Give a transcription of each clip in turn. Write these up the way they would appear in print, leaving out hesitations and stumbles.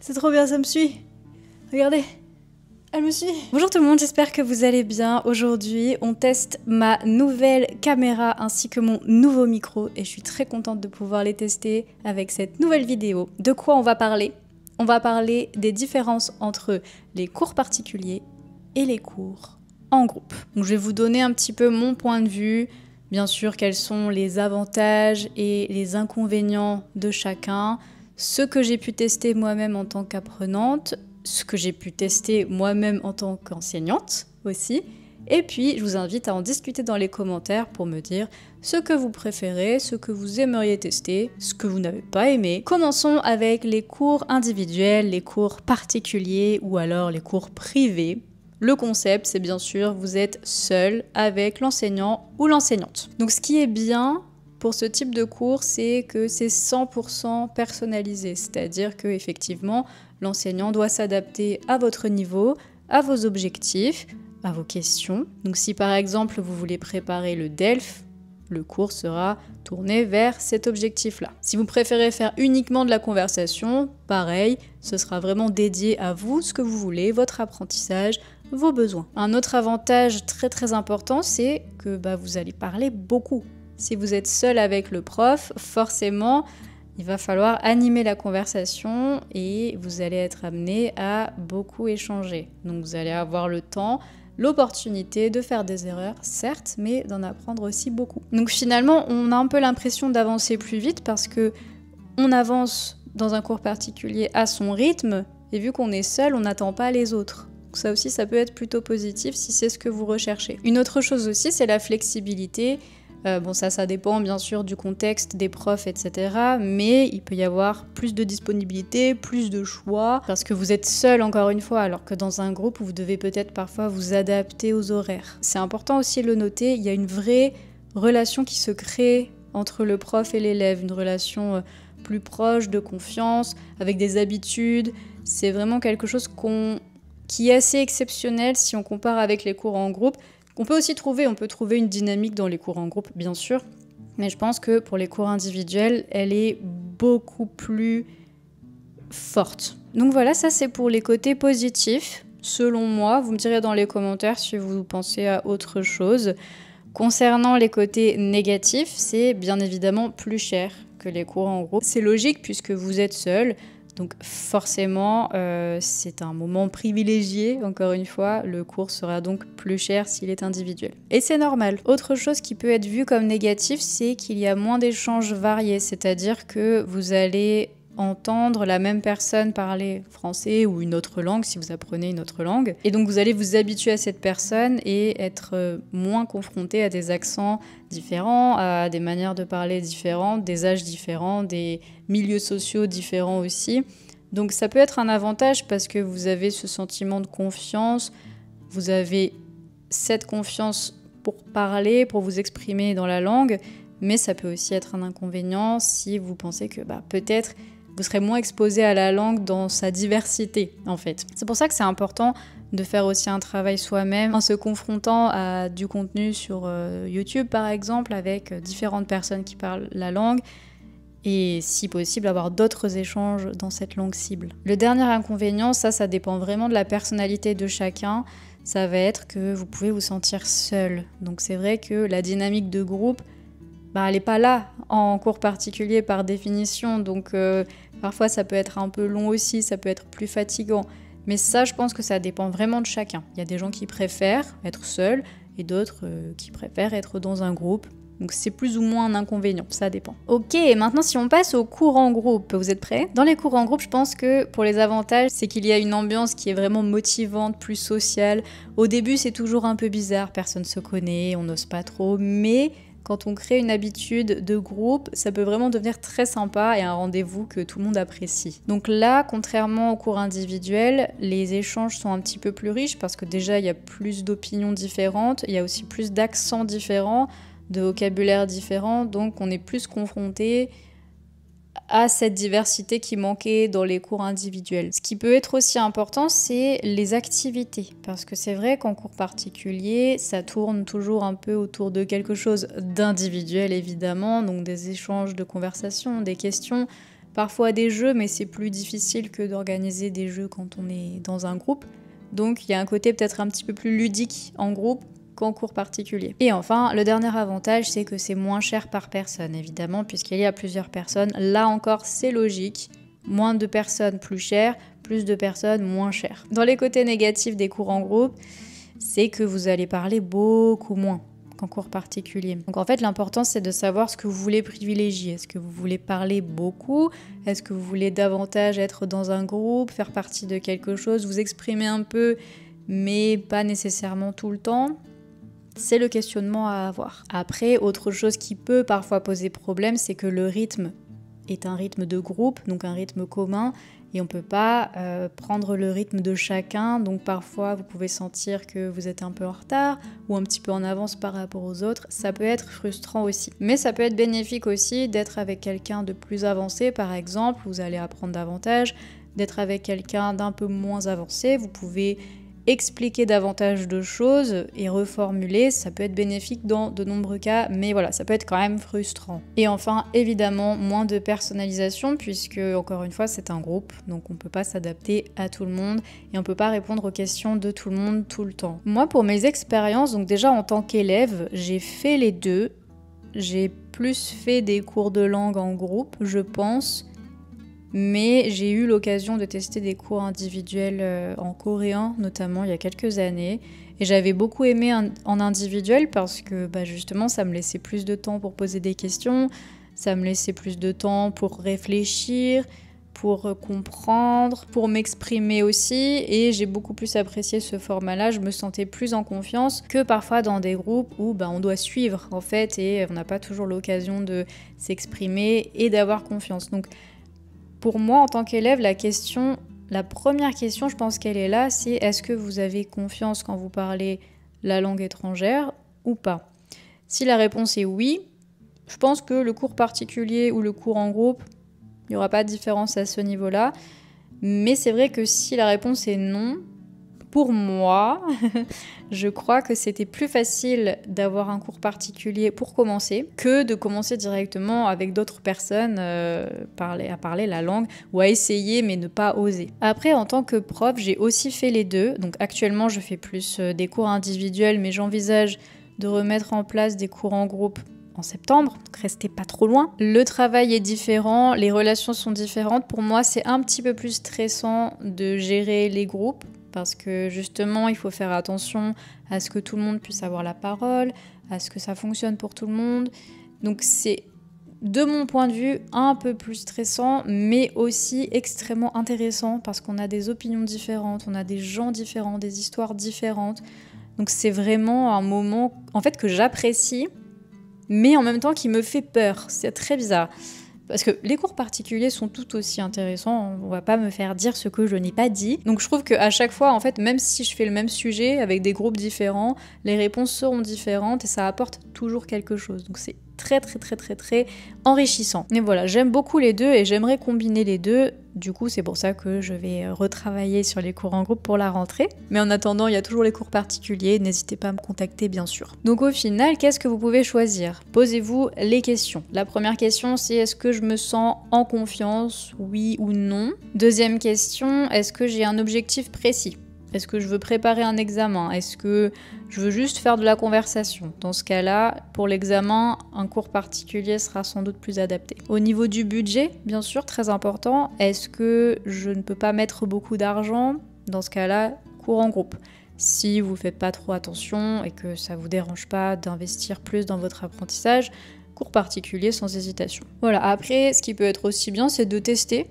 C'est trop bien, ça me suit. Regardez, elle me suit. Bonjour tout le monde, j'espère que vous allez bien. Aujourd'hui, on teste ma nouvelle caméra ainsi que mon nouveau micro et je suis très contente de pouvoir les tester avec cette nouvelle vidéo. De quoi on va parler? On va parler des différences entre les cours particuliers et les cours en groupe. Donc, je vais vous donner un petit peu mon point de vue. Bien sûr, quels sont les avantages et les inconvénients de chacun. Ce que j'ai pu tester moi-même en tant qu'apprenante, ce que j'ai pu tester moi-même en tant qu'enseignante aussi. Et puis, je vous invite à en discuter dans les commentaires pour me dire ce que vous préférez, ce que vous aimeriez tester, ce que vous n'avez pas aimé. Commençons avec les cours individuels, les cours particuliers ou alors les cours privés. Le concept, c'est bien sûr, vous êtes seul avec l'enseignant ou l'enseignante. Donc, ce qui est bien pour ce type de cours, c'est que c'est 100% personnalisé, c'est-à-dire que effectivement, l'enseignant doit s'adapter à votre niveau, à vos objectifs, à vos questions. Donc si par exemple vous voulez préparer le DELF, le cours sera tourné vers cet objectif-là. Si vous préférez faire uniquement de la conversation, pareil, ce sera vraiment dédié à vous, ce que vous voulez, votre apprentissage, vos besoins. Un autre avantage très important, c'est que vous allez parler beaucoup. Si vous êtes seul avec le prof, forcément, il va falloir animer la conversation et vous allez être amené à beaucoup échanger. Donc vous allez avoir le temps, l'opportunité de faire des erreurs, certes, mais d'en apprendre aussi beaucoup. Donc finalement, on a un peu l'impression d'avancer plus vite parce que on avance dans un cours particulier à son rythme et vu qu'on est seul, on n'attend pas les autres. Donc ça aussi, ça peut être plutôt positif si c'est ce que vous recherchez. Une autre chose aussi, c'est la flexibilité. Ça dépend bien sûr du contexte, des profs, etc. Mais il peut y avoir plus de disponibilité, plus de choix, parce que vous êtes seul encore une fois, alors que dans un groupe, vous devez peut-être parfois vous adapter aux horaires. C'est important aussi de le noter, il y a une vraie relation qui se crée entre le prof et l'élève, une relation plus proche, de confiance, avec des habitudes. C'est vraiment quelque chose qui est assez exceptionnel si on compare avec les cours en groupe. On peut trouver une dynamique dans les cours en groupe, bien sûr, mais je pense que pour les cours individuels, elle est beaucoup plus forte. Donc voilà, ça c'est pour les côtés positifs, selon moi. Vous me direz dans les commentaires si vous pensez à autre chose. Concernant les côtés négatifs, c'est bien évidemment plus cher que les cours en groupe. C'est logique puisque vous êtes seul. Donc forcément, c'est un moment privilégié, encore une fois, le cours sera donc plus cher s'il est individuel. Et c'est normal. Autre chose qui peut être vue comme négatif, c'est qu'il y a moins d'échanges variés, c'est-à-dire que vous allez entendre la même personne parler français ou une autre langue si vous apprenez une autre langue. Et donc vous allez vous habituer à cette personne et être moins confronté à des accents différents, à des manières de parler différentes, des âges différents, des milieux sociaux différents aussi. Donc ça peut être un avantage parce que vous avez ce sentiment de confiance, vous avez cette confiance pour parler, pour vous exprimer dans la langue, mais ça peut aussi être un inconvénient si vous pensez que peut-être vous serez moins exposé à la langue dans sa diversité, en fait. C'est pour ça que c'est important de faire aussi un travail soi-même en se confrontant à du contenu sur YouTube, par exemple, avec différentes personnes qui parlent la langue et, si possible, avoir d'autres échanges dans cette langue cible. Le dernier inconvénient, ça dépend vraiment de la personnalité de chacun. Ça va être que vous pouvez vous sentir seul. Donc c'est vrai que la dynamique de groupe, elle n'est pas là en cours particulier par définition, donc parfois ça peut être un peu long aussi, ça peut être plus fatigant. Mais ça, je pense que ça dépend vraiment de chacun. Il y a des gens qui préfèrent être seuls et d'autres qui préfèrent être dans un groupe. Donc c'est plus ou moins un inconvénient, ça dépend. Ok, maintenant si on passe aux cours en groupe, vous êtes prêts? Dans les cours en groupe, je pense que pour les avantages, c'est qu'il y a une ambiance qui est vraiment motivante, plus sociale. Au début, c'est toujours un peu bizarre, personne se connaît, on n'ose pas trop, mais quand on crée une habitude de groupe, ça peut vraiment devenir très sympa et un rendez-vous que tout le monde apprécie. Donc là, contrairement aux cours individuels, les échanges sont un petit peu plus riches parce que déjà, il y a plus d'opinions différentes, il y a aussi plus d'accents différents, de vocabulaire différent, donc on est plus confronté à cette diversité qui manquait dans les cours individuels. Ce qui peut être aussi important, c'est les activités. Parce que c'est vrai qu'en cours particulier, ça tourne toujours un peu autour de quelque chose d'individuel, évidemment, donc des échanges de conversations, des questions, parfois des jeux, mais c'est plus difficile que d'organiser des jeux quand on est dans un groupe. Donc il y a un côté peut-être un petit peu plus ludique en groupe qu'en cours particulier. Et enfin, le dernier avantage, c'est que c'est moins cher par personne, évidemment, puisqu'il y a plusieurs personnes. Là encore, c'est logique. Moins de personnes, plus cher, plus de personnes, moins cher. Dans les côtés négatifs des cours en groupe, c'est que vous allez parler beaucoup moins qu'en cours particulier. Donc en fait, l'important, c'est de savoir ce que vous voulez privilégier. Est-ce que vous voulez parler beaucoup? Est-ce que vous voulez davantage être dans un groupe, faire partie de quelque chose, vous exprimer un peu, mais pas nécessairement tout le temps? C'est le questionnement à avoir. Après, autre chose qui peut parfois poser problème, c'est que le rythme est un rythme de groupe, donc un rythme commun, et on ne peut pas prendre le rythme de chacun, donc parfois vous pouvez sentir que vous êtes un peu en retard ou un petit peu en avance par rapport aux autres, ça peut être frustrant aussi. Mais ça peut être bénéfique aussi d'être avec quelqu'un de plus avancé, par exemple, vous allez apprendre davantage, d'être avec quelqu'un d'un peu moins avancé, vous pouvez expliquer davantage de choses et reformuler, ça peut être bénéfique dans de nombreux cas, mais voilà, ça peut être quand même frustrant. Et enfin, évidemment, moins de personnalisation, puisque, encore une fois, c'est un groupe, donc on peut pas s'adapter à tout le monde, et on peut pas répondre aux questions de tout le monde tout le temps. Moi, pour mes expériences, donc déjà en tant qu'élève, j'ai fait les deux, j'ai plus fait des cours de langue en groupe, je pense, mais j'ai eu l'occasion de tester des cours individuels en coréen, notamment il y a quelques années. Et j'avais beaucoup aimé en individuel parce que justement ça me laissait plus de temps pour poser des questions, ça me laissait plus de temps pour réfléchir, pour comprendre, pour m'exprimer aussi. Et j'ai beaucoup plus apprécié ce format-là, je me sentais plus en confiance que parfois dans des groupes où on doit suivre en fait et on n'a pas toujours l'occasion de s'exprimer et d'avoir confiance. Donc pour moi, en tant qu'élève, la première question, je pense qu'elle est là, c'est est-ce que vous avez confiance quand vous parlez la langue étrangère ou pas? Si la réponse est oui, je pense que le cours particulier ou le cours en groupe, il n'y aura pas de différence à ce niveau-là. Mais c'est vrai que si la réponse est non, pour moi, je crois que c'était plus facile d'avoir un cours particulier pour commencer que de commencer directement avec d'autres personnes à parler la langue ou à essayer mais ne pas oser. Après, en tant que prof, j'ai aussi fait les deux. Donc actuellement, je fais plus des cours individuels, mais j'envisage de remettre en place des cours en groupe en septembre, donc restez pas trop loin. Le travail est différent, les relations sont différentes. Pour moi, c'est un petit peu plus stressant de gérer les groupes parce que justement, il faut faire attention à ce que tout le monde puisse avoir la parole, à ce que ça fonctionne pour tout le monde. Donc c'est, de mon point de vue, un peu plus stressant, mais aussi extrêmement intéressant parce qu'on a des opinions différentes, on a des gens différents, des histoires différentes. Donc c'est vraiment un moment en fait que j'apprécie, mais en même temps qui me fait peur. C'est très bizarre. Parce que les cours particuliers sont tout aussi intéressants, on va pas me faire dire ce que je n'ai pas dit. Donc je trouve qu'à chaque fois, en fait, même si je fais le même sujet avec des groupes différents, les réponses seront différentes et ça apporte toujours quelque chose. Donc c'est très enrichissant. Et voilà, j'aime beaucoup les deux et j'aimerais combiner les deux. Du coup, c'est pour ça que je vais retravailler sur les cours en groupe pour la rentrée. Mais en attendant, il y a toujours les cours particuliers, n'hésitez pas à me contacter bien sûr. Donc au final, qu'est-ce que vous pouvez choisir? Posez-vous les questions. La première question, c'est est-ce que je me sens en confiance, oui ou non? Deuxième question, est-ce que j'ai un objectif précis? Est-ce que je veux préparer un examen? Est-ce que je veux juste faire de la conversation? Dans ce cas-là, pour l'examen, un cours particulier sera sans doute plus adapté. Au niveau du budget, bien sûr, très important, est-ce que je ne peux pas mettre beaucoup d'argent? Dans ce cas-là, cours en groupe. Si vous ne faites pas trop attention et que ça ne vous dérange pas d'investir plus dans votre apprentissage, cours particulier sans hésitation. Voilà, après, ce qui peut être aussi bien, c'est de tester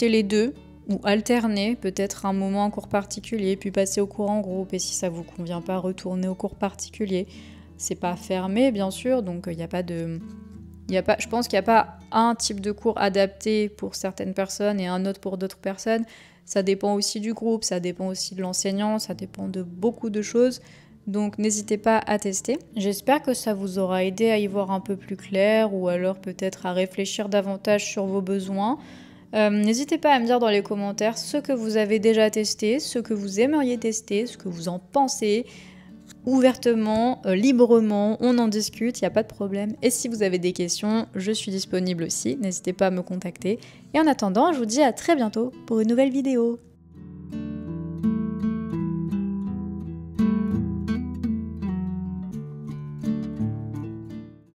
les deux, ou alterner peut-être un moment en cours particulier, puis passer au cours en groupe, et si ça vous convient pas, retourner au cours particulier. C'est pas fermé, bien sûr, donc je pense qu'il n'y a pas un type de cours adapté pour certaines personnes et un autre pour d'autres personnes. Ça dépend aussi du groupe, ça dépend aussi de l'enseignant, ça dépend de beaucoup de choses. Donc n'hésitez pas à tester. J'espère que ça vous aura aidé à y voir un peu plus clair ou alors peut-être à réfléchir davantage sur vos besoins. N'hésitez pas à me dire dans les commentaires ce que vous avez déjà testé, ce que vous aimeriez tester, ce que vous en pensez. ouvertement, librement, on en discute, il n'y a pas de problème. Et si vous avez des questions, je suis disponible aussi, n'hésitez pas à me contacter. Et en attendant, je vous dis à très bientôt pour une nouvelle vidéo.